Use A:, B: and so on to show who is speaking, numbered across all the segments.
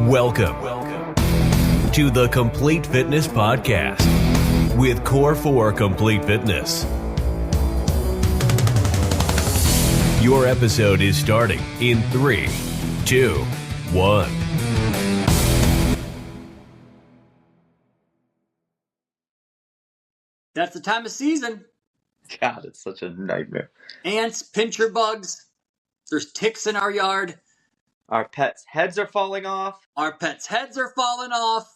A: Welcome to the Complete Fitness Podcast with Core 4 Complete Fitness. Your episode is starting in 3, 2, 1.
B: That's the time of season.
C: God, it's such a nightmare.
B: Ants, pincher bugs. There's ticks in our yard.
C: Our pets' heads are falling off.
B: Our pets' heads are falling off.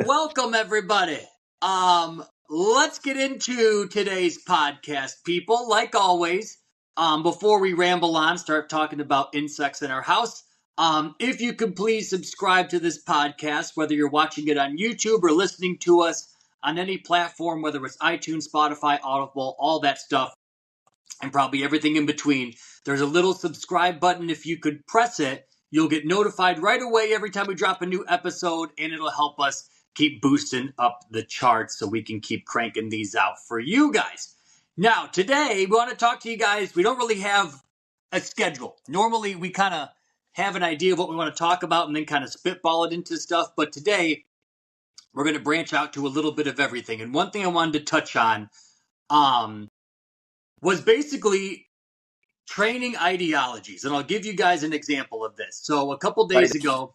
B: Welcome, everybody. Let's get into today's podcast, people. Like always, before we ramble on, start talking about insects in our house. If you could please subscribe to this podcast, whether you're watching it on YouTube or listening to us on any platform, whether it's iTunes, Spotify, Audible, all that stuff, and probably everything in between. There's a little subscribe button. If you could press it, you'll get notified right away every time we drop a new episode, and it'll help us keep boosting up the charts so we can keep cranking these out for you guys. Now, today, we want to talk to you guys. We don't really have a schedule. Normally, we kind of have an idea of what we want to talk about and then kind of spitball it into stuff. But today, we're going to branch out to a little bit of everything. And one thing I wanted to touch on was basically training ideologies. And I'll give you guys an example of this. So a couple days ago,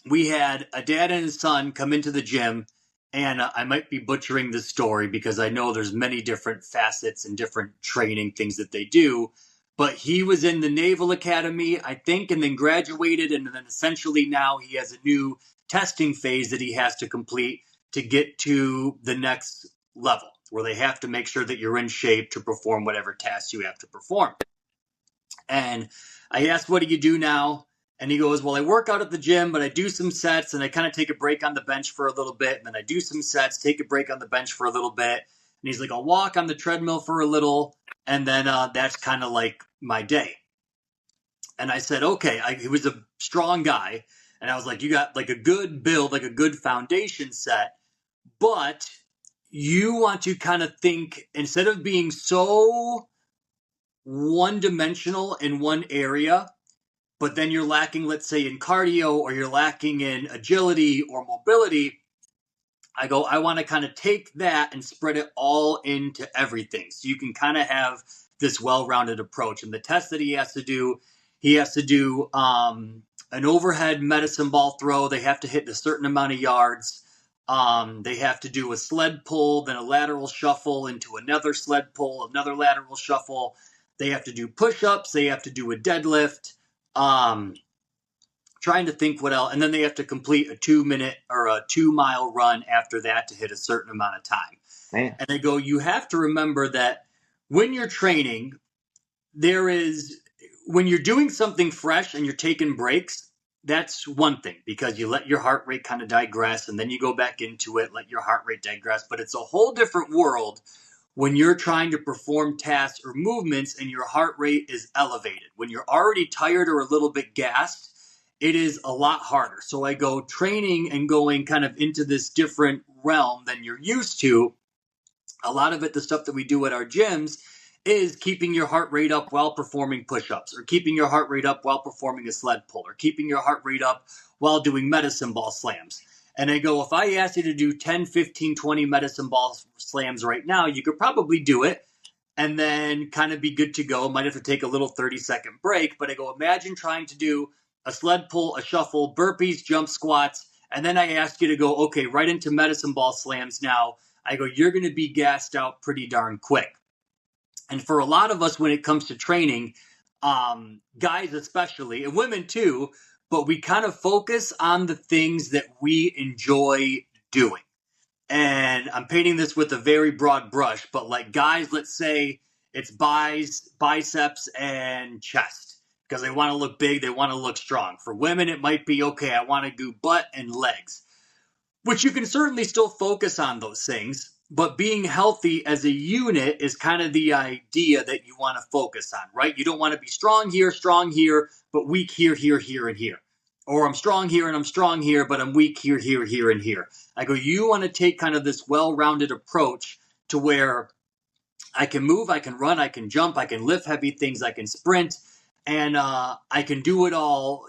B: we had a dad and his son come into the gym, and I might be butchering this story because I know there's many different facets and different training things that they do. But he was in the Naval Academy, I think, and then graduated. And then essentially now he has a new testing phase that he has to complete to get to the next level, where they have to make sure that you're in shape to perform whatever tasks you have to perform. And I asked, what do you do now? And he goes, well, I work out at the gym, but I do some sets and I kind of take a break on the bench for a little bit. And then I do some sets, take a break on the bench for a little bit. And he's like, I'll walk on the treadmill for a little. And then that's kind of like my day. And I said, okay, he was a strong guy. And I was like, you got like a good build, like a good foundation set, but you want to kind of think, instead of being so one-dimensional in one area, but then you're lacking, let's say, in cardio, or you're lacking in agility or mobility, I want to kind of take that and spread it all into everything. So you can kind of have this well-rounded approach. And the test that he has to do an overhead medicine ball throw. They have to hit a certain amount of yards. They have to do a sled pull, then a lateral shuffle into another sled pull, another lateral shuffle. They have to do push-ups. They have to do a deadlift. Trying to think what else. And then they have to complete a 2-minute or a 2-mile run after that to hit a certain amount of time.
C: Man.
B: And they go, you have to remember that when you're training, when you're doing something fresh and you're taking breaks, that's one thing, because you let your heart rate kind of digress and then you go back into it, let your heart rate digress. But it's a whole different world when you're trying to perform tasks or movements and your heart rate is elevated. When you're already tired or a little bit gassed, it is a lot harder. So I go training and going kind of into this different realm than you're used to. A lot of it, the stuff that we do at our gyms, is keeping your heart rate up while performing push-ups, or keeping your heart rate up while performing a sled pull, or keeping your heart rate up while doing medicine ball slams. And I go, if I asked you to do 10, 15, 20 medicine ball slams right now, you could probably do it and then kind of be good to go. Might have to take a little 30-second break. But I go, imagine trying to do a sled pull, a shuffle, burpees, jump squats. And then I ask you to go, okay, right into medicine ball slams now. I go, you're going to be gassed out pretty darn quick. And for a lot of us, when it comes to training, guys especially, and women too, but we kind of focus on the things that we enjoy doing. And I'm painting this with a very broad brush, but like guys, let's say it's biceps and chest, because they want to look big, they want to look strong. For women, it might be, okay, I want to do butt and legs, which you can certainly still focus on those things. But being healthy as a unit is kind of the idea that you want to focus on, right? You don't want to be strong here, but weak here, and here. Or I'm strong here and I'm strong here, but I'm weak here, and here. I go, you want to take kind of this well-rounded approach to where I can move, I can run, I can jump, I can lift heavy things, I can sprint, and I can do it all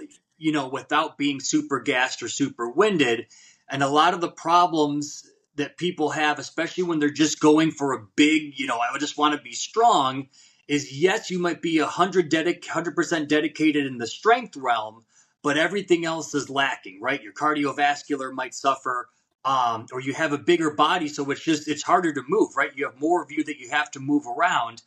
B: without being super gassed or super winded. And a lot of the problems that people have, especially when they're just going for a big, I would just want to be strong, is yes, you might be 100% dedicated in the strength realm, but everything else is lacking, right? Your cardiovascular might suffer, or you have a bigger body, so it's harder to move, right? You have more of you that you have to move around,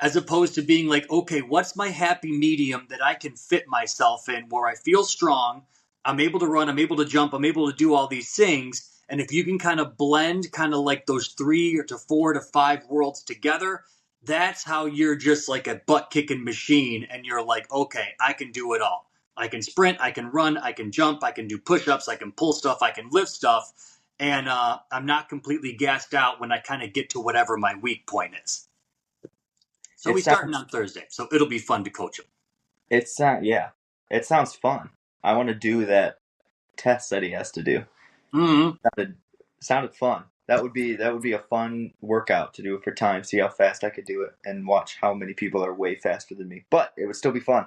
B: as opposed to being like, okay, what's my happy medium that I can fit myself in where I feel strong, I'm able to run, I'm able to jump, I'm able to do all these things. And if you can kind of blend kind of like those 3 or to 4 to 5 worlds together, that's how you're just like a butt kicking machine. And you're like, okay, I can do it all. I can sprint, I can run, I can jump, I can do push-ups, I can pull stuff, I can lift stuff. And I'm not completely gassed out when I kind of get to whatever my weak point is. So we're starting on Thursday, so it'll be fun to coach him.
C: It sounds fun. I want to do that test that he has to do.
B: Mm-hmm.
C: Sounded fun. That would be a fun workout to do for time, see how fast I could do it, and watch how many people are way faster than me. But it would still be fun.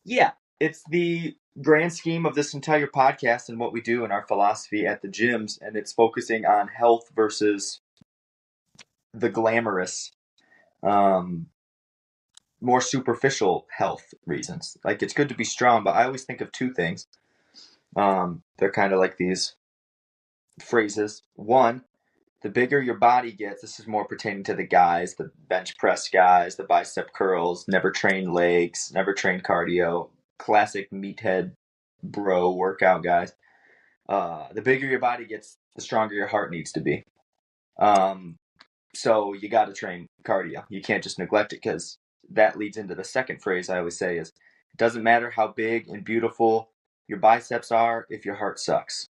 C: Yeah, it's the grand scheme of this entire podcast and what we do and our philosophy at the gyms, and it's focusing on health versus the glamorous, more superficial health reasons. Like, it's good to be strong, but I always think of two things. They're kind of like these phrases. One, the bigger your body gets, this is more pertaining to the guys, the bench press guys, the bicep curls, never trained legs, never trained cardio, classic meathead bro workout guys. The bigger your body gets, the stronger your heart needs to be. So you got to train cardio. You can't just neglect it, because that leads into the second phrase I always say is, it doesn't matter how big and beautiful your biceps are if your heart sucks.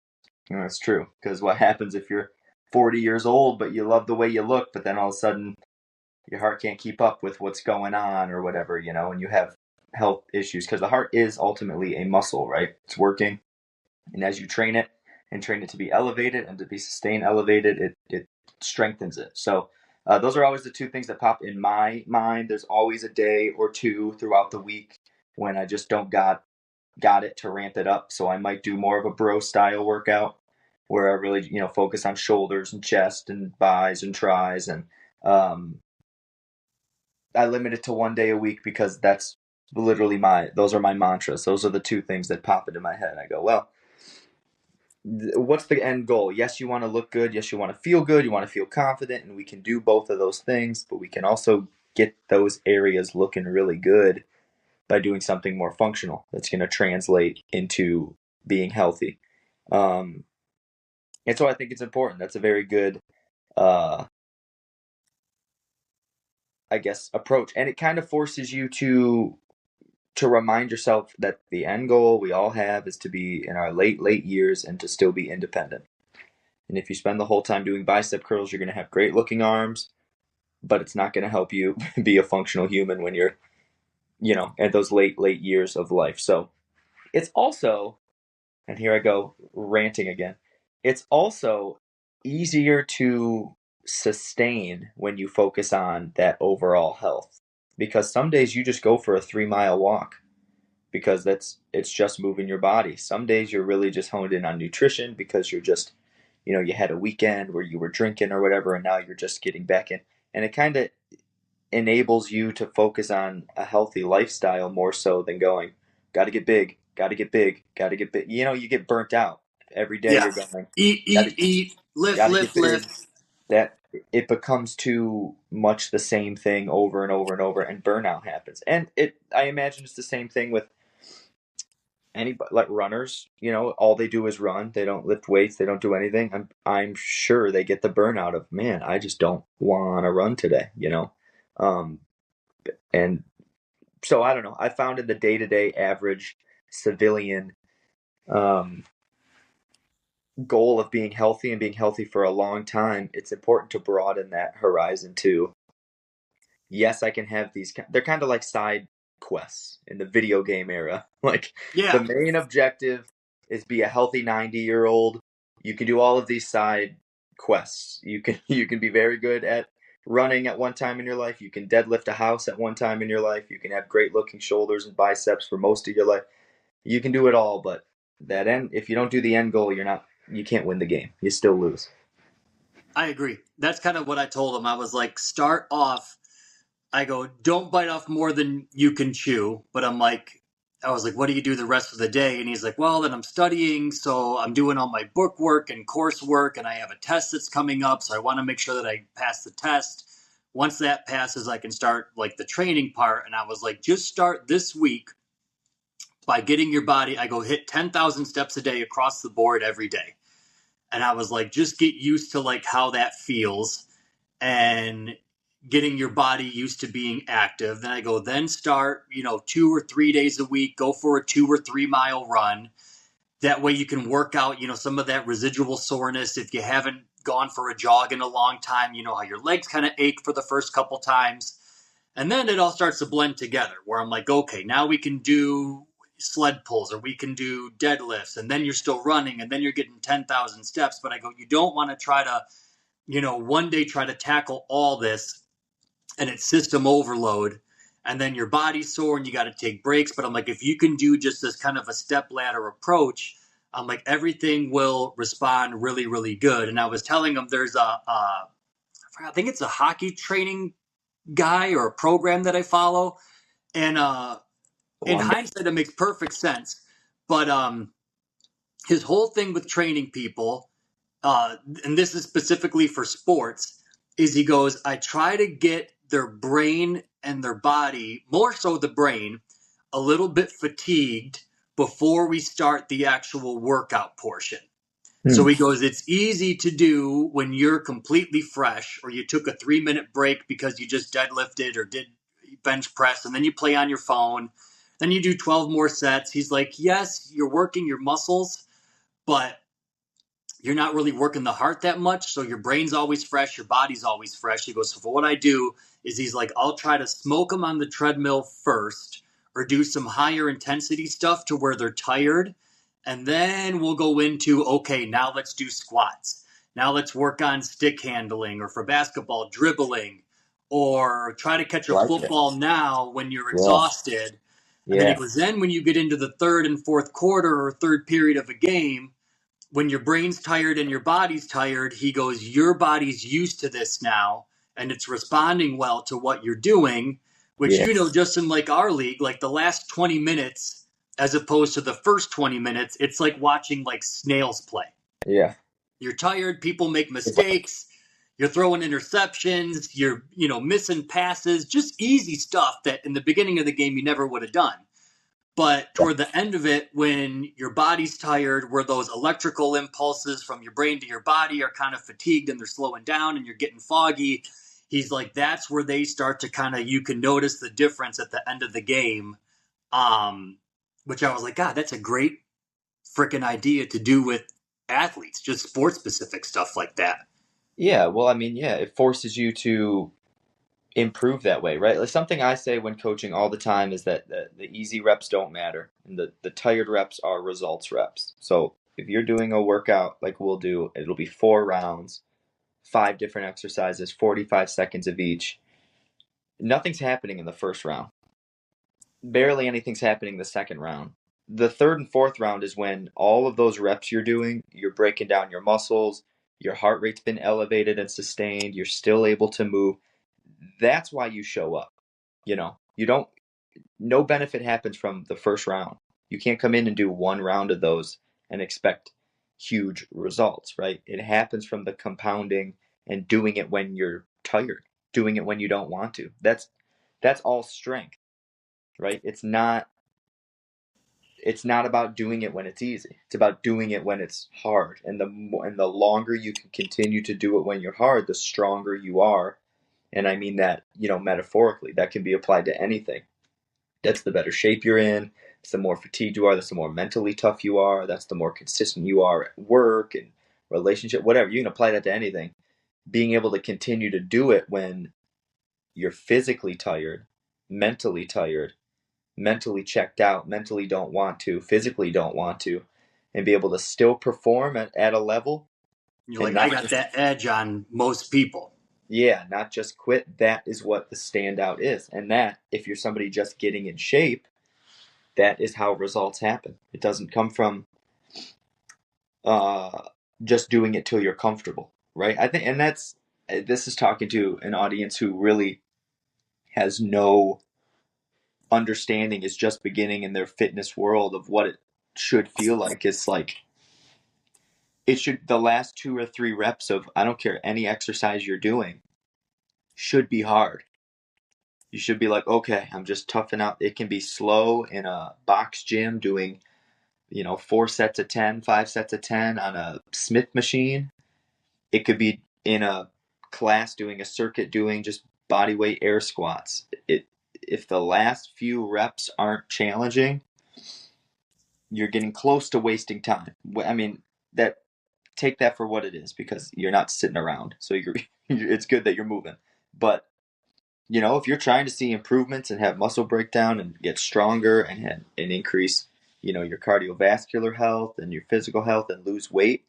C: And that's true, because what happens if you're 40 years old, but you love the way you look, but then all of a sudden your heart can't keep up with what's going on or whatever, and you have health issues, because the heart is ultimately a muscle, right? It's working. And as you train it and train it to be elevated and to be sustained elevated, it strengthens it. So those are always the two things that pop in my mind. There's always a day or two throughout the week when I just don't got it to ramp it up. So I might do more of a bro style workout where I really, focus on shoulders and chest and buys and tries. And I limit it to 1 day a week, because that's literally those are my mantras. Those are the two things that pop into my head. I go, well, what's the end goal? Yes, you want to look good. Yes, you want to feel good. You want to feel confident, and we can do both of those things, but we can also get those areas looking really good by doing something more functional that's going to translate into being healthy. And so I think it's important. That's a very good, approach. And it kind of forces you to remind yourself that the end goal we all have is to be in our late years and to still be independent. And if you spend the whole time doing bicep curls, you're going to have great looking arms, but it's not going to help you be a functional human when you're, at those late years of life. So it's also, and here I go ranting again, it's also easier to sustain when you focus on that overall health, because some days you just go for a 3-mile walk because it's just moving your body. Some days you're really just honed in on nutrition because you're just, you had a weekend where you were drinking or whatever, and now you're just getting back in. And it kind of enables you to focus on a healthy lifestyle more so than going, got to get big, got to get big, got to get big. You get burnt out every day.
B: Yeah.
C: You're going,
B: eat, lift.
C: That it becomes too much the same thing over and over and over, and burnout happens. And I imagine it's the same thing with anybody, like runners. All they do is run. They don't lift weights. They don't do anything. I'm sure they get the burnout of, man, I just don't want to run today. And so I don't know. I found in the day-to-day average civilian goal of being healthy and being healthy for a long time, it's important to broaden that horizon too. Yes, I can have these. They're kind of like side quests in the video game era. Like, the main objective is be a healthy 90-year-old. You can do all of these side quests. You can be very good at running at one time in your life. You can deadlift a house at one time in your life. You can have great looking shoulders and biceps for most of your life. You can do it all, but if you don't do the end goal, you can't win the game. You still lose.
B: I agree. That's kind of what I told him. I was like, start off. I go, don't bite off more than you can chew. But I was like, what do you do the rest of the day? And he's like, well, then I'm studying. So I'm doing all my book work and coursework. And I have a test that's coming up. So I want to make sure that I pass the test. Once that passes, I can start like the training part. And I was like, just start this week by getting your body. I go hit 10,000 steps a day across the board every day. And I was like, just get used to like how that feels and getting your body used to being active. Then I go, then start, 2 or 3 days a week, go for a 2 or 3 mile run. That way you can work out, some of that residual soreness. If you haven't gone for a jog in a long time, you know how your legs kind of ache for the first couple times. And then it all starts to blend together where I'm like, okay, now we can do sled pulls or we can do deadlifts, and then you're still running, and then you're getting 10,000 steps. But I go, you don't want to try to, one day try to tackle all this and it's system overload, and then your body's sore and you got to take breaks. But I'm like, if you can do just this kind of a step ladder approach, I'm like, everything will respond really, really good. And I was telling him there's I think it's a hockey training guy or a program that I follow. And in hindsight, it makes perfect sense. But his whole thing with training people, and this is specifically for sports, is he goes, I try to get their brain and their body, more so the brain, a little bit fatigued before we start the actual workout portion. So he goes, it's easy to do when you're completely fresh, or you took a 3-minute break because you just deadlifted or did bench press, and then you play on your phone. Then you do 12 more sets. He's like, yes, you're working your muscles, but you're not really working the heart that much. So your brain's always fresh. Your body's always fresh. He goes, so for what I do is he's like, I'll try to smoke them on the treadmill first or do some higher intensity stuff to where they're tired. And then we'll go into, okay, now let's do squats. Now let's work on stick handling, or for basketball, dribbling, or try to catch a football now when you're exhausted. And then he goes, then when you get into the third and fourth quarter or third period of a game, when your brain's tired and your body's tired, he goes, your body's used to this now, and it's responding well to what you're doing, which, just in like our league, like the last 20 minutes, as opposed to the first 20 minutes, it's like watching like snails play.
C: Yeah.
B: You're tired. People make mistakes. You're throwing interceptions. You're, missing passes, just easy stuff that in the beginning of the game you never would have done. But toward the end of it, when your body's tired, where those electrical impulses from your brain to your body are kind of fatigued and they're slowing down and you're getting foggy, he's like, that's where they start to kind of, you can notice the difference at the end of the game. Which I was like, God, that's a great freaking idea to do with athletes, just sports specific stuff like that.
C: Yeah. Well, I mean, it forces you to improve that way, right? Like something I say when coaching all the time is that the easy reps don't matter, and the tired reps are results reps. So if you're doing a workout like we'll do, it'll be 4 rounds, 5 different exercises, 45 seconds of each. Nothing's happening in the first round. Barely anything's happening the second round. The third and fourth round is when all of those reps you're doing, you're breaking down your muscles, your heart rate's been elevated and sustained, you're still able to move. That's why you show up. No benefit happens from the first round. You can't come in and do 1 round of those and expect huge results, right? It happens from the compounding and doing it when you're tired, doing it when you don't want to. That's all strength, right? It's not about doing it when it's easy. It's about doing it when it's hard. And the longer you can continue to do it when you're hard, the stronger you are. And I mean that, metaphorically, that can be applied to anything. That's the better shape you're in. It's the more fatigued you are. That's the more mentally tough you are. That's the more consistent you are at work and relationship, whatever. You can apply that to anything. Being able to continue to do it when you're physically tired, mentally checked out, mentally don't want to, physically don't want to, and be able to still perform at a level.
B: You're like, I got that edge on most people.
C: Yeah, not just quit. That is what the standout is. And that, if you're somebody just getting in shape, that is how results happen. It doesn't come from uh, just doing it till you're comfortable, right? I think, and this is talking to an audience who really has no understanding, is just beginning in their fitness world of what it should feel like. It's like, it should, the last 2 or 3 reps of, I don't care, any exercise you're doing should be hard. You should be like, okay, I'm just toughing out. It can be slow in a box gym doing, 4 sets of 10, 5 sets of 10 on a Smith machine. It could be in a class doing a circuit doing just body weight air squats. If the last few reps aren't challenging, you're getting close to wasting time. I mean, that take that for what it is, because you're not sitting around. So it's good that you're moving. But if you're trying to see improvements and have muscle breakdown and get stronger and increase, your cardiovascular health and your physical health and lose weight,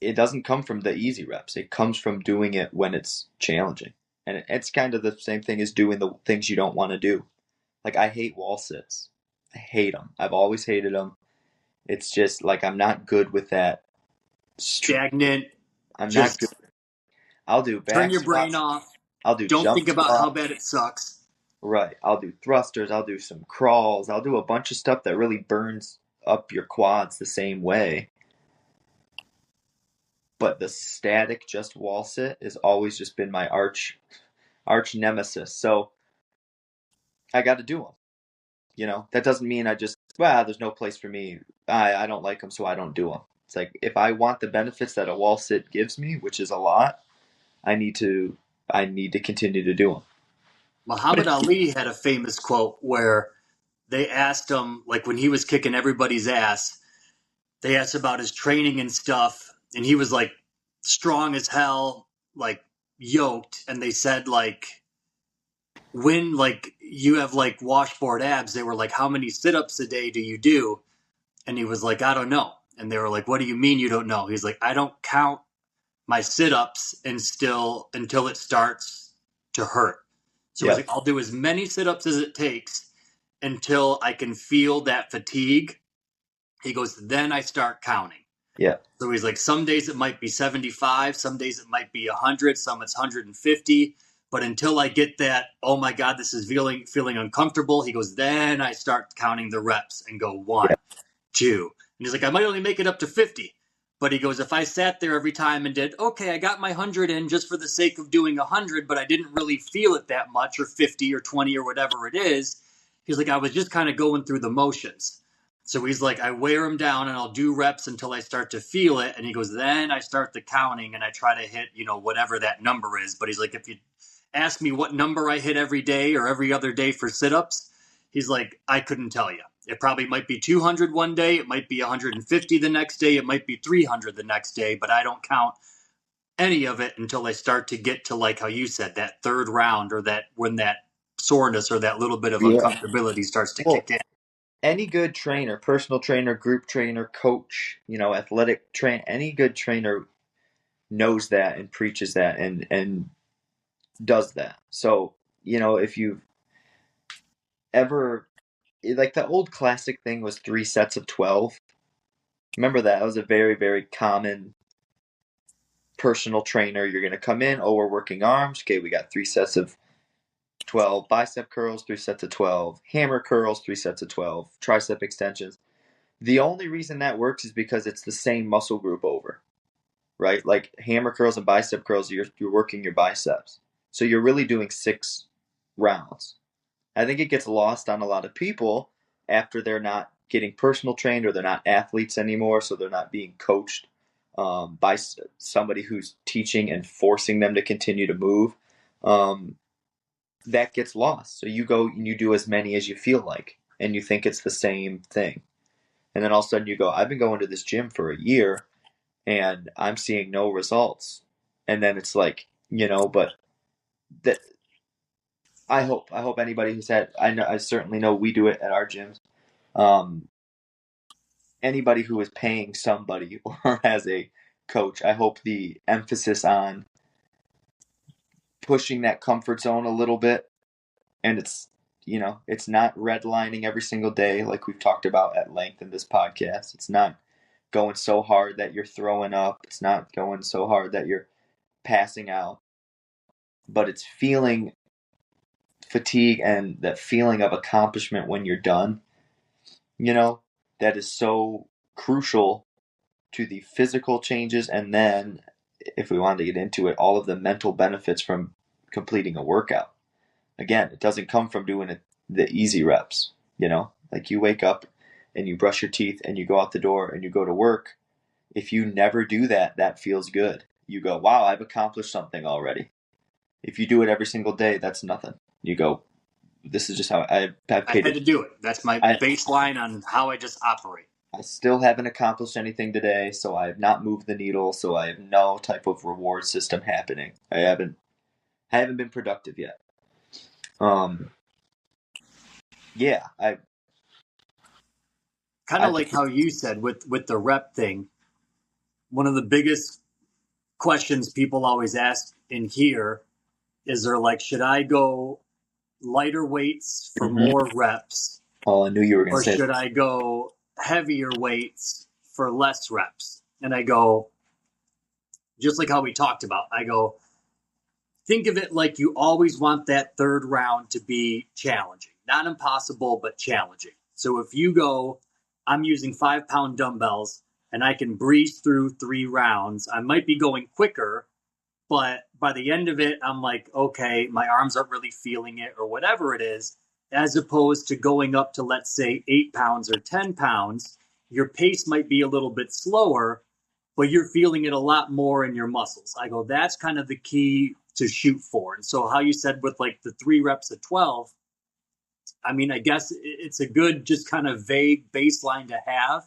C: it doesn't come from the easy reps. It comes from doing it when it's challenging. And it's kind of the same thing as doing the things you don't want to do. Like, I hate wall sits. I hate them. I've always hated them. It's just like, I'm not good with that.
B: Stagnant.
C: I'm not
B: Just
C: good. I'll do back
B: turn your brain
C: squats.
B: off.
C: I'll do
B: Don't
C: jump
B: think about how
C: squats.
B: bad it sucks.
C: Right. I'll do thrusters. I'll do some crawls. I'll do a bunch of stuff that really burns up your quads the same way. But the static just wall sit has always just been my arch nemesis. So I got to do them. That doesn't mean I just, there's no place for me. I don't like them, so I don't do them. It's like, if I want the benefits that a wall sit gives me, which is a lot, I need to continue to do them.
B: Muhammad Ali had a famous quote where they asked him, like when he was kicking everybody's ass, they asked about his training and stuff, and he was like strong as hell, like yoked, and they said like when like you have like washboard abs, they were like, how many sit-ups a day do you do? And he was like, I don't know. And they were like, what do you mean you don't know? He's like, I don't count my sit-ups until it starts to hurt. So he's
C: Yeah.
B: like, I'll do as many sit-ups as it takes until I can feel that fatigue. He goes, then I start counting.
C: Yeah.
B: So he's like, some days it might be 75, some days it might be 100, some it's 150. But until I get that, oh my God, this is feeling uncomfortable, he goes, then I start counting the reps and go 1,
C: Yeah.
B: 2. And he's like, I might only make it up to 50. But he goes, if I sat there every time and did, okay, I got my 100 in just for the sake of doing 100, but I didn't really feel it that much, or 50 or 20 or whatever it is. He's like, I was just kind of going through the motions. So he's like, I wear him down and I'll do reps until I start to feel it. And he goes, then I start the counting and I try to hit, whatever that number is. But he's like, if you ask me what number I hit every day or every other day for sit-ups, he's like, I couldn't tell you. It probably might be 200 one day. It might be 150 the next day. It might be 300 the next day. But I don't count any of it until I start to get to, like how you said, that third round, or that when that soreness or that little bit of
C: Yeah.
B: uncomfortability starts to
C: Well,
B: kick in.
C: any good trainer, personal trainer, group trainer, coach, athletic any good trainer knows that and preaches that and does that. So, if you've ever, like, the old classic thing was 3 sets of 12. Remember that? That was a very, very common personal trainer. You're going to come in, oh, we're working arms. Okay, we got 3 sets of 12 bicep curls, 3 sets of 12 hammer curls, 3 sets of 12 tricep extensions. The only reason that works is because it's the same muscle group over, right? Like, hammer curls and bicep curls, you're working your biceps. So you're really doing 6 rounds. I think it gets lost on a lot of people after they're not getting personal trained, or they're not athletes anymore, so they're not being coached by somebody who's teaching and forcing them to continue to move. That gets lost. So you go and you do as many as you feel like, and you think it's the same thing. And then all of a sudden you go, I've been going to this gym for a year and I'm seeing no results. And then it's like, but that, I hope anybody who's I certainly know we do it at our gyms. Anybody who is paying somebody or has a coach, I hope the emphasis on pushing that comfort zone a little bit. And it's, it's not redlining every single day like we've talked about at length in this podcast. It's not going so hard that you're throwing up. It's not going so hard that you're passing out. But it's feeling fatigue and that feeling of accomplishment when you're done, that is so crucial to the physical changes. And then, if we wanted to get into it, all of the mental benefits from completing a workout. Again, it doesn't come from doing the easy reps, like you wake up and you brush your teeth and you go out the door and you go to work. If you never do that, that feels good. You go, wow, I've accomplished something already. If you do it every single day, that's nothing. You go, this is just how I've
B: I
C: paid
B: had to do it. That's my baseline on how I just operate.
C: I still haven't accomplished anything today, so I have not moved the needle, so I have no type of reward system happening. I haven't been productive yet. Yeah, I
B: kind of like how you said with the rep thing. One of the biggest questions people always ask in here is they're like, should I go lighter weights for more reps?
C: Oh, I knew you were going to say
B: that. Or should I go heavier weights for less reps? And I go, just like how we talked about, I go, think of it like you always want that third round to be challenging. Not impossible, but challenging. So if you go, I'm using 5-pound dumbbells and I can breeze through 3 rounds, I might be going quicker, but by the end of it, I'm like, okay, my arms aren't really feeling it or whatever it is, as opposed to going up to, let's say, 8 pounds or 10 pounds. Your pace might be a little bit slower, but you're feeling it a lot more in your muscles. I go, that's kind of the key to shoot for. And so how you said with like the 3 reps at 12, I mean, I guess it's a good, just kind of vague baseline to have.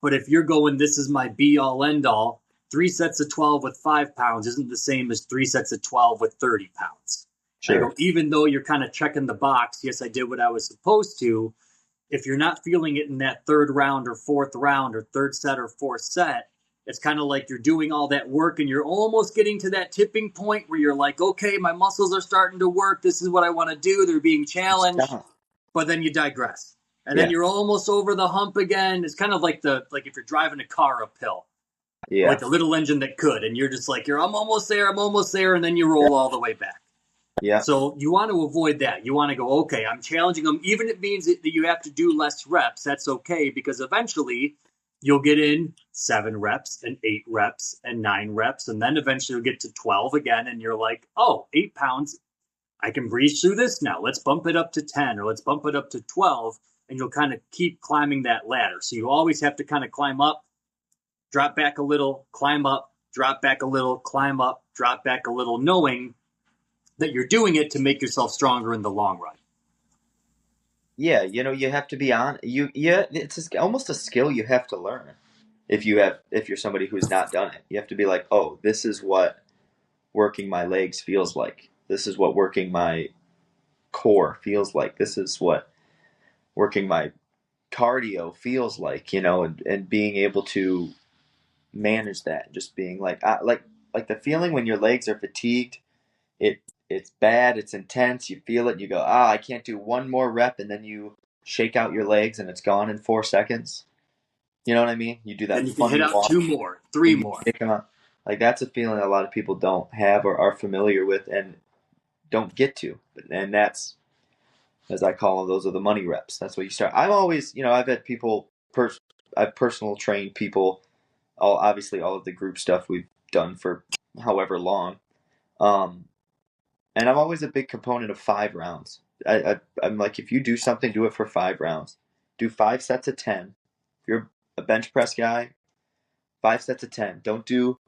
B: But if you're going, this is my be all end all, 3 sets of 12 with 5 pounds isn't the same as 3 sets of 12 with 30 pounds.
C: Sure.
B: Go, even though you're kind of checking the box, yes, I did what I was supposed to. If you're not feeling it in that 3rd round or 4th round or 3rd set or 4th set, it's kind of like you're doing all that work and you're almost getting to that tipping point where you're like, okay, my muscles are starting to work. This is what I want to do. They're being challenged.
C: Stop.
B: But then you digress. And then you're almost over the hump again. It's kind of like if you're driving a car uphill.
C: Yeah.
B: Like the little engine that could. And you're just like, I'm almost there. And then you roll all the way back.
C: Yeah.
B: So you want to avoid that. You want to go, okay, I'm challenging them. Even if it means that you have to do less reps, that's okay. Because eventually you'll get in 7 reps and 8 reps and 9 reps. And then eventually you'll get to 12 again. And you're like, 8 pounds. I can breeze through this now. Let's bump it up to 10 or let's bump it up to 12. And you'll kind of keep climbing that ladder. So you always have to kind of climb up, drop back a little, climb up, drop back a little, climb up, drop back a little, knowing that you're doing it to make yourself stronger in the long run.
C: Yeah, you have to be on. It's almost a skill you have to learn. If you're somebody who's not done it, you have to be like, oh, this is what working my legs feels like. This is what working my core feels like. This is what working my cardio feels like, and being able to manage that. Just being like the feeling when your legs are fatigued, it's bad, it's intense, you feel it, you go, I can't do one more rep, and then you shake out your legs and it's gone in 4 seconds. You know what I mean? You do that.
B: And you can hit out 2 more, 3 more.
C: Like that's a feeling a lot of people don't have or are familiar with and don't get to. And that's, as I call them, those are the money reps. That's what you start. I'm always, I've had people, I've personal trained people, obviously all of the group stuff we've done for however long. And I'm always a big component of 5 rounds. I'm like, if you do something, do it for 5 rounds. Do 5 sets of 10. If you're a bench press guy, 5 sets of 10. Don't do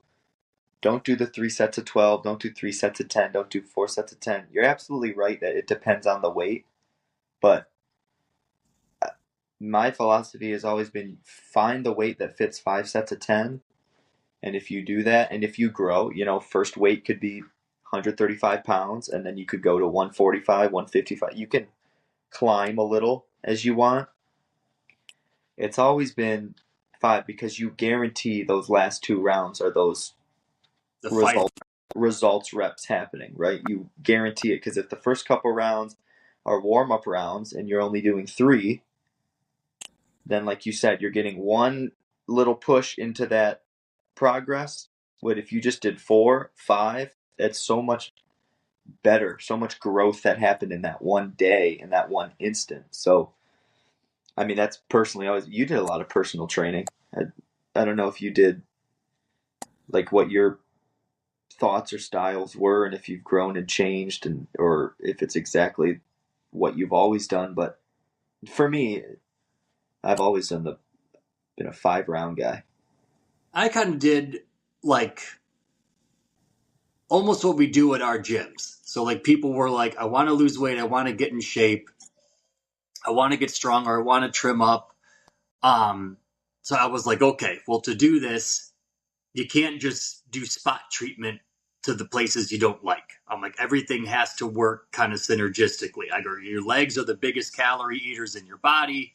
C: the 3 sets of 12. Don't do 3 sets of 10. Don't do 4 sets of 10. You're absolutely right that it depends on the weight. But my philosophy has always been find the weight that fits 5 sets of 10. And if you do that, and if you grow, first weight could be 135 pounds, and then you could go to 145, 155. You can climb a little as you want. It's always been 5 because you guarantee those last 2 rounds are those results. results reps happening, right? You guarantee it, because if the first couple rounds are warm-up rounds and you're only doing 3, then like you said, you're getting one little push into that progress. But if you just did 4, 5, it's so much better, so much growth that happened in that one day, in that one instant. So, I mean, that's personally always, you did a lot of personal training. I don't know if you did, like, what your thoughts or styles were, and if you've grown and changed, and or if it's exactly what you've always done. But for me, I've always been a 5-round guy.
B: I kind of did like almost what we do at our gyms. So like people were like, I want to lose weight, I want to get in shape, I want to get stronger, I want to trim up. Um, so I was like, okay, well, to do this, you can't just do spot treatment to the places you don't like. I'm like, everything has to work kind of synergistically. I go, your legs are the biggest calorie eaters in your body.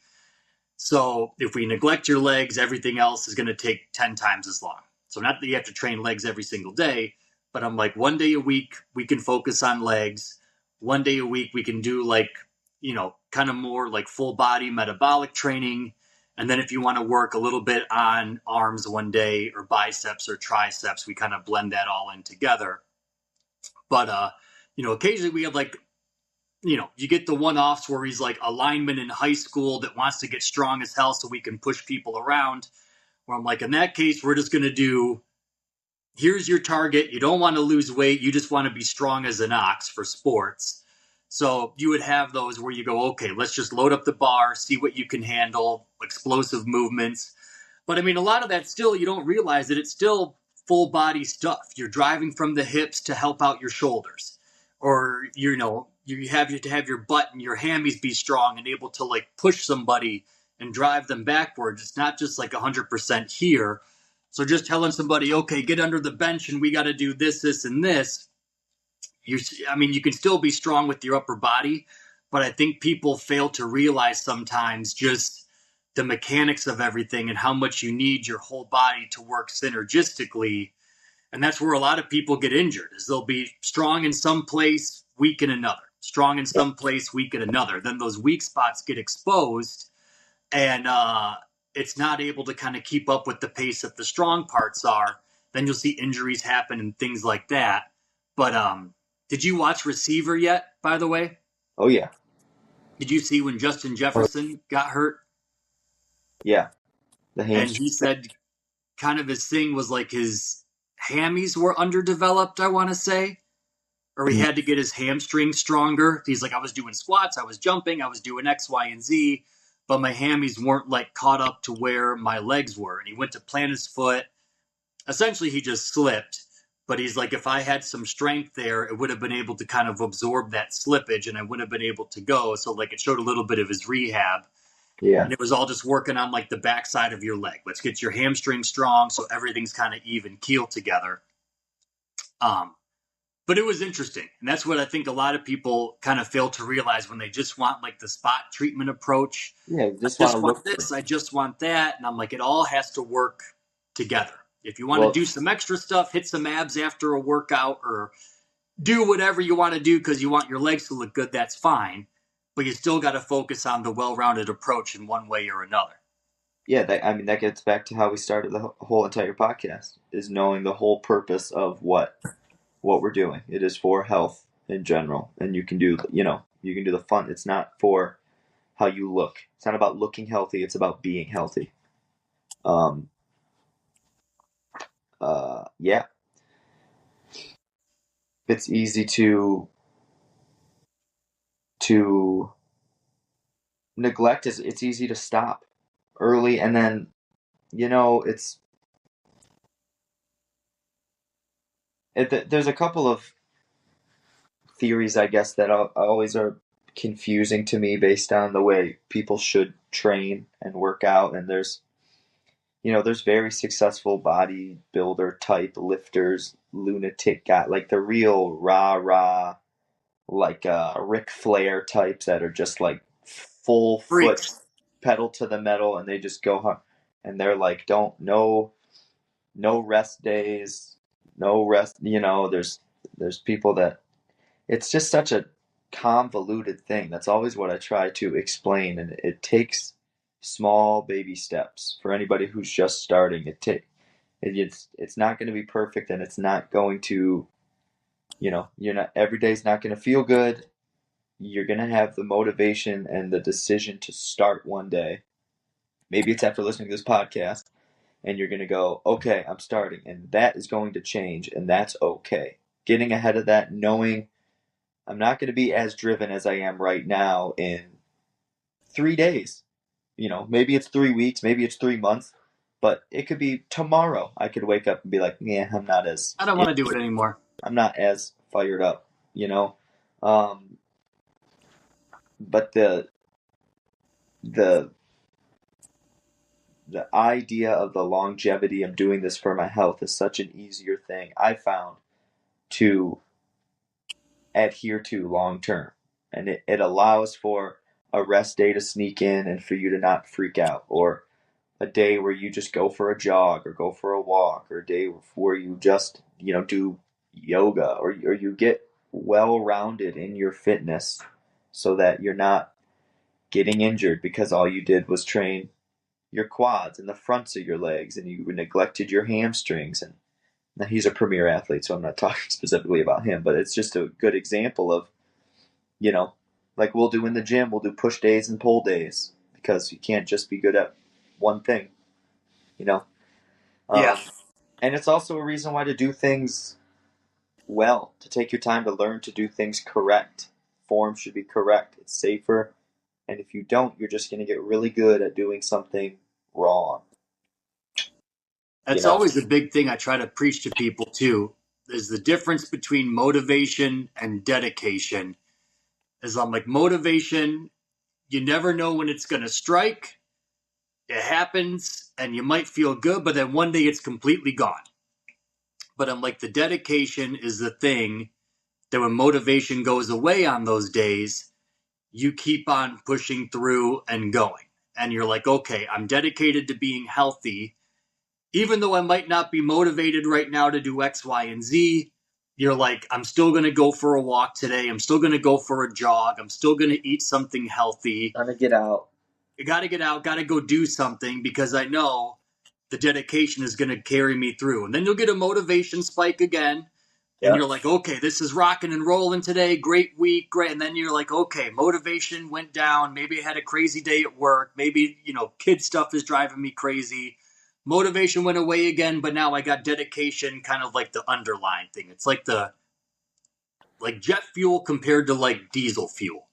B: So if we neglect your legs, everything else is going to take 10 times as long. So not that you have to train legs every single day, but I'm like, one day a week, we can focus on legs. One day a week, we can do like, kind of more like full body metabolic training. And then if you want to work a little bit on arms one day or biceps or triceps, we kind of blend that all in together. But, occasionally we have like, you get the one-offs where he's like a lineman in high school that wants to get strong as hell so we can push people around. Where I'm like, in that case, we're just going to do, here's your target. You don't want to lose weight. You just want to be strong as an ox for sports. So you would have those where you go, okay, let's just load up the bar, see what you can handle, explosive movements. But I mean, a lot of that still, you don't realize that it's still full body stuff. You're driving from the hips to help out your shoulders. Or, you have to have your butt and your hammies be strong and able to like push somebody and drive them backwards. It's not just like 100% here. So just telling somebody, okay, get under the bench and we got to do this, this, and this. You can still be strong with your upper body, but I think people fail to realize sometimes just the mechanics of everything and how much you need your whole body to work synergistically. And that's where a lot of people get injured, is they'll be strong in some place, weak in another, strong in some place, weak in another. Then those weak spots get exposed, and it's not able to kind of keep up with the pace that the strong parts are. Then you'll see injuries happen and things like that. But did you watch Receiver yet, by the way?
C: Oh, yeah.
B: Did you see when Justin Jefferson got hurt?
C: Yeah. The
B: And
C: hamstring.
B: he said kind of his thing was like his hammies were underdeveloped, I want to say. Or he had to get his hamstring stronger. He's like, I was doing squats, I was jumping, I was doing X, Y, and Z, but my hammies weren't like caught up to where my legs were. And he went to plant his foot. Essentially, he just slipped. But he's like, if I had some strength there, it would have been able to kind of absorb that slippage and I would have been able to go. So like it showed a little bit of his rehab.
C: Yeah.
B: And it was all just working on like the backside of your leg. Let's get your hamstring strong so everything's kind of even keeled together. But it was interesting. And that's what I think a lot of people kind of fail to realize when they just want like the spot treatment approach.
C: Yeah, you just
B: I
C: want
B: just
C: to
B: want
C: look
B: this, I just want that. And I'm like, it all has to work together. If you want to do some extra stuff, hit some abs after a workout or do whatever you want to do because you want your legs to look good, that's fine. But you still got to focus on the well-rounded approach in one way or another.
C: Yeah, that gets back to how we started the whole entire podcast, is knowing the whole purpose of what we're doing. It is for health in general, and you can do the fun. It's not for how you look. It's not about looking healthy. It's about being healthy. Yeah. It's easy to neglect. It's easy to stop early, and then there's a couple of theories, I guess, that always are confusing to me based on the way people should train and work out. And there's very successful bodybuilder type lifters, lunatic guy, like the real rah, like Ric Flair types that are just like full
B: Freaks.
C: foot pedal to the metal, and they just go hard. And they're like, no rest days, no rest. There's people that it's just such a convoluted thing. That's always what I try to explain, and it takes small baby steps for anybody who's just starting. It's not going to be perfect, and it's not going to, you're not every day's not going to feel good. You're going to have the motivation and the decision to start one day. Maybe it's after listening to this podcast, and you're going to go, okay, I'm starting, and that is going to change, and that's okay. Getting ahead of that, knowing I'm not going to be as driven as I am right now in 3 days. Maybe it's 3 weeks, maybe it's 3 months, but it could be tomorrow. I could wake up and be like, yeah,
B: I don't want to do it anymore.
C: I'm not as fired up, but the idea of the longevity of doing this for my health is such an easier thing I found to adhere to long term. And it allows for a rest day to sneak in and for you to not freak out, or a day where you just go for a jog or go for a walk, or a day where you just, do yoga, or you get well-rounded in your fitness so that you're not getting injured because all you did was train your quads and the fronts of your legs and you neglected your hamstrings. And now he's a premier athlete, so I'm not talking specifically about him, but it's just a good example of, like we'll do in the gym, we'll do push days and pull days because you can't just be good at one thing,
B: Yeah.
C: And it's also a reason why to do things well, to take your time to learn to do things correct. Form should be correct. It's safer. And if you don't, you're just going to get really good at doing something wrong.
B: That's always a big thing I try to preach to people too, is the difference between motivation and dedication. Is I'm like, motivation, you never know when it's going to strike. It happens and you might feel good, but then one day it's completely gone. But I'm like, the dedication is the thing that when motivation goes away on those days, you keep on pushing through and going. And you're like, okay, I'm dedicated to being healthy. Even though I might not be motivated right now to do X, Y, and Z, you're like, I'm still going to go for a walk today. I'm still going to go for a jog. I'm still going to eat something healthy.
C: I'm going to get out.
B: You got to get out, got to go do something because I know the dedication is going to carry me through. And then you'll get a motivation spike again. And you're like, okay, this is rocking and rolling today. Great week, great. And then you're like, okay, motivation went down. Maybe I had a crazy day at work. Maybe, kid stuff is driving me crazy. Motivation went away again, but now I got dedication, kind of like the underlying thing. It's like jet fuel compared to like diesel fuel,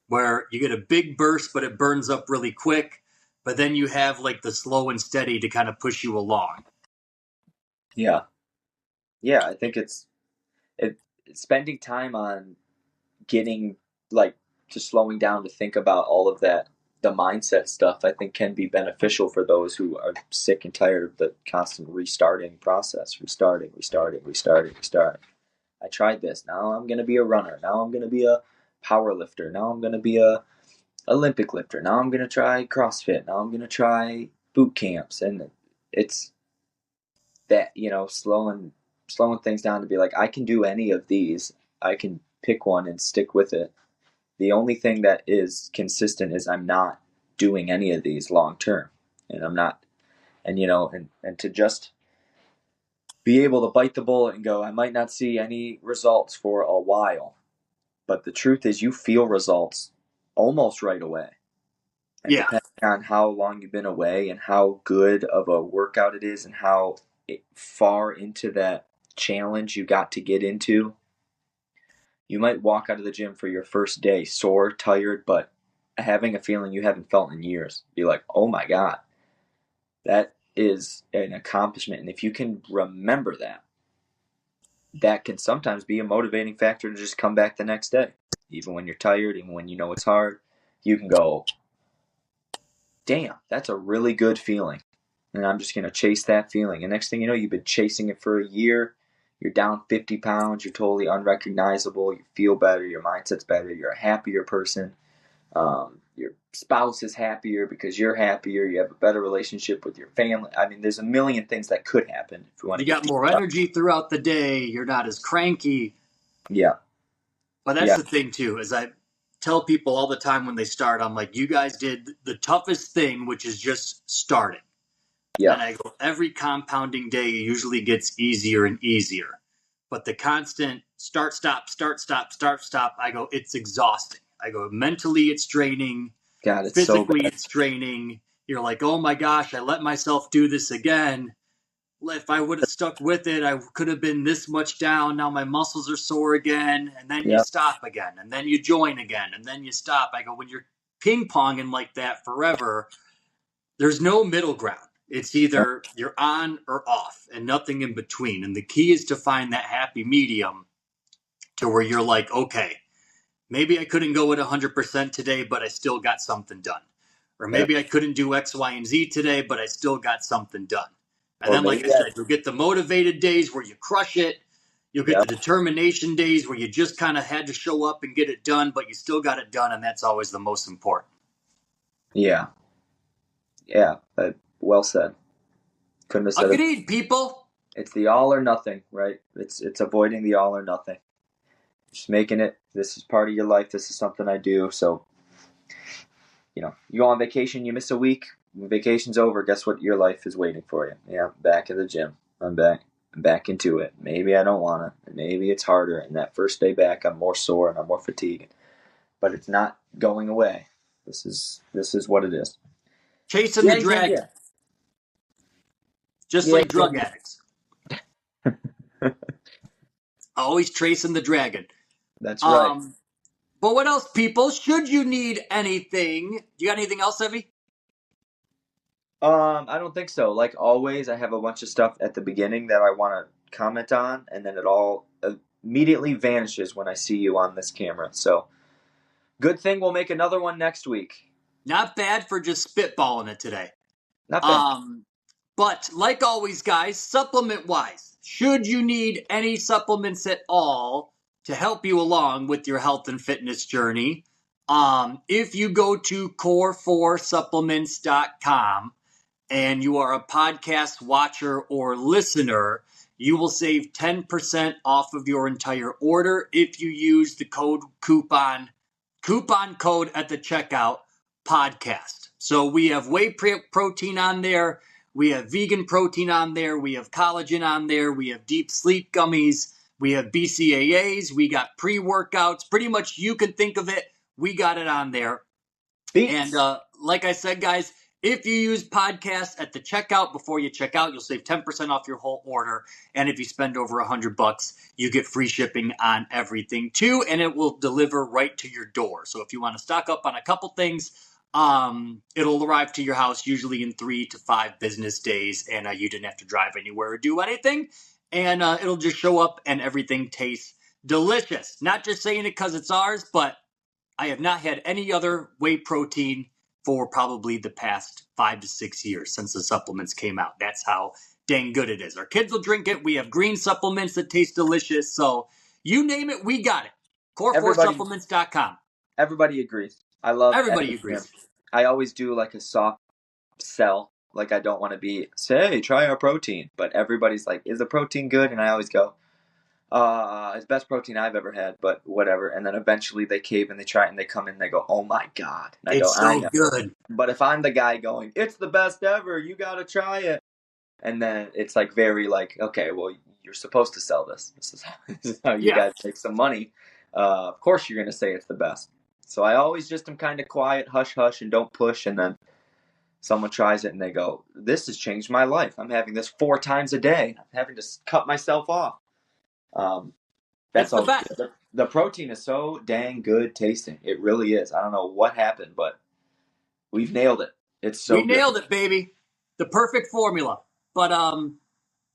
B: where you get a big burst, but it burns up really quick. But then you have like the slow and steady to kind of push you along.
C: Yeah. Yeah, I think it's spending time on getting just slowing down to think about all of that, the mindset stuff, I think can be beneficial for those who are sick and tired of the constant restarting process. Restarting. I tried this. Now I'm going to be a runner. Now I'm going to be a power lifter. Now I'm going to be a Olympic lifter. Now I'm going to try CrossFit. Now I'm going to try boot camps. And it's that, slowing things down to be like, I can do any of these. I can pick one and stick with it. The only thing that is consistent is I'm not doing any of these long term. And I'm not, and to just be able to bite the bullet and go, I might not see any results for a while. But the truth is you feel results almost right away. And depending on how long you've been away and how good of a workout it is and how far into that challenge you got to get into, you might walk out of the gym for your first day sore, tired, but having a feeling you haven't felt in years. Be like, oh my God, that is an accomplishment. And if you can remember that, that can sometimes be a motivating factor to just come back the next day. Even when you're tired, even when you know it's hard, you can go, damn, that's a really good feeling. And I'm just going to chase that feeling. And next thing you know, you've been chasing it for a year. You're down 50 pounds. You're totally unrecognizable. You feel better. Your mindset's better. You're a happier person. Your spouse is happier because you're happier. You have a better relationship with your family. I mean, there's a million things that could happen if we want to
B: You
C: get
B: got more energy throughout the day. You're not as cranky.
C: Yeah.
B: But that's
C: Yeah.
B: the thing, too, is I tell people all the time when they start, I'm like, you guys did the toughest thing, which is just starting.
C: Yeah.
B: And I go, every compounding day usually gets easier and easier. But the constant start, stop, I go, it's exhausting. I go, mentally it's draining.
C: God, it's so
B: Physically
C: bad.
B: it's draining. You're like, oh my gosh, I let myself do this again. If I would have stuck with it, I could have been this much down. Now my muscles are sore again. And then you
C: Yep.
B: stop again. And then you join again. And then you stop. I go, when you're ping ponging like that forever, there's no middle ground. It's either you're on or off and nothing in between. And the key is to find that happy medium to where you're like, okay, maybe I couldn't go at 100% today, but I still got something done. Or maybe I couldn't do X, Y, and Z today, but I still got something done. And
C: Or
B: then, like I
C: maybe
B: said, you'll get the motivated days where you crush it. You'll get
C: Yep.
B: the determination days where you just kind of had to show up and get it done, but you still got it done. And that's always the most important.
C: Yeah. Yeah. Well said. Couldn't have said it.
B: Agreed, people.
C: It's the all or nothing, right? It's avoiding the all or nothing. Just making it, this is part of your life. This is something I do. So, you go on vacation, you miss a week. When vacation's over, guess what? Your life is waiting for you. Yeah, back at the gym. I'm back into it. Maybe I don't want to. Maybe it's harder. And that first day back, I'm more sore and I'm more fatigued. But it's not going away. This is what it is.
B: Chasing the dragon. Just like drug addicts. Always chasing the dragon.
C: That's right.
B: But what else, people? Should you need anything? You got anything else, Evie?
C: I don't think so. Like always, I have a bunch of stuff at the beginning that I want to comment on, and then it all immediately vanishes when I see you on this camera. So, good thing we'll make another one next week.
B: Not bad for just spitballing it today.
C: Not bad.
B: But like always, guys, supplement-wise, should you need any supplements at all to help you along with your health and fitness journey, if you go to core4supplements.com and you are a podcast watcher or listener, you will save 10% off of your entire order if you use the coupon code at the checkout, podcast. So we have whey protein on there. We have vegan protein on there. We have collagen on there. We have deep sleep gummies. We have BCAAs. We got pre-workouts. Pretty much you can think of it. We got it on there.
C: Beats.
B: And like I said, guys, if you use podcast at the checkout before you check out, you'll save 10% off your whole order. And if you spend over $100, you get free shipping on everything too, and it will deliver right to your door. So if you want to stock up on a couple things, it'll arrive to your house usually in 3 to 5 business days, and you didn't have to drive anywhere or do anything. And it'll just show up, and everything tastes delicious. Not just saying it because it's ours, but I have not had any other whey protein for probably the past 5 to 6 years since the supplements came out. That's how dang good it is. Our kids will drink it. We have green supplements that taste delicious. So you name it, we got it. Core4supplements.com.
C: Everybody agrees. I love
B: Everybody agrees.
C: I always do like a soft sell. Like I don't want to say, hey, try our protein. But everybody's like, is the protein good? And I always go, it's best protein I've ever had, but whatever. And then eventually they cave and they try it and they come in and they go, oh my God. And
B: it's so good.
C: But if I'm the guy going, it's the best ever, you got to try it. And then it's like very like, okay, well, you're supposed to sell this. This is how you guys make some money. Of course you're going to say it's the best. So I always just am kind of quiet, hush, hush, and don't push. And then someone tries it and they go, this has changed my life. I'm having this 4 times a day. I'm having to cut myself off. That's all. The protein is so dang good tasting. It really is. I don't know what happened, but we've nailed it. It's so good.
B: We nailed it, baby. The perfect formula. But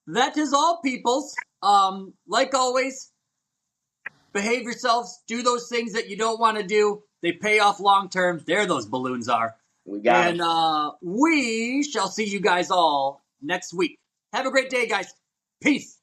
B: that is all, peoples. Like always, behave yourselves. Do those things that you don't want to do. They pay off long term. There those balloons are.
C: We got it.
B: And we shall see you guys all next week. Have a great day, guys. Peace.